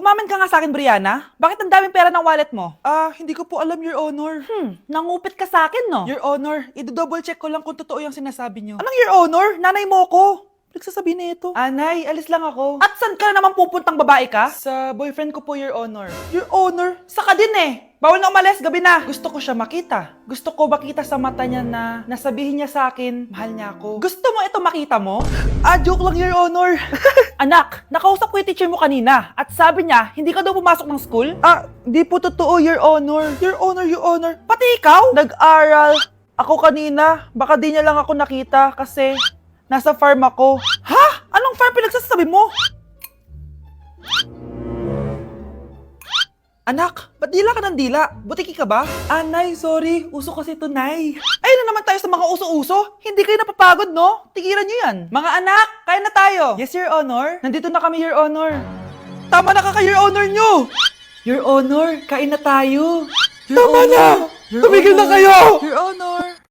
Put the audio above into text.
Umamin ka nga sa akin, Brianna. Bakit ang daming pera ng wallet mo? Hindi ko po alam, Your Honor. Nangupit ka sa akin, no? Your Honor, i-double check ko lang kung totoo yung sinasabi niyo. Anong Your Honor? Nanay mo ko. Nagsasabi na ito? Anay, alis lang ako. At saan ka na naman pupuntang babae ka? Sa boyfriend ko po, Your Honor. Your Honor, saka din eh. Bawal na umalis, gabi na. Gusto ko siya makita. Gusto ko makita sa mata niya na nasabihin niya sa akin, mahal niya ako. Gusto mo ito makita mo? Joke lang, Your Honor. Anak, nakausap ko yung teacher mo kanina at sabi niya, hindi ka daw pumasok ng school? Di po totoo, Your Honor. Your Honor, Your Honor. Pati ikaw? Nag-aral ako kanina. Baka di niya lang ako nakita kasi nasa farm ako. Ha? Anong farm pinagsasabi mo? Anak, ba't dila ka ng dila? Butiki ka ba? Nay, sorry. Uso kasi ito, Nay. Ay na naman tayo sa mga uso-uso. Hindi kayo napapagod, no? Tigilan nyo yan. Mga anak, kaya na tayo. Yes, Your Honor. Nandito na kami, Your Honor. Tama na ka, Your Honor nyo! Your Honor, kain na tayo. Tama na! Tumigil na kayo! Your Honor.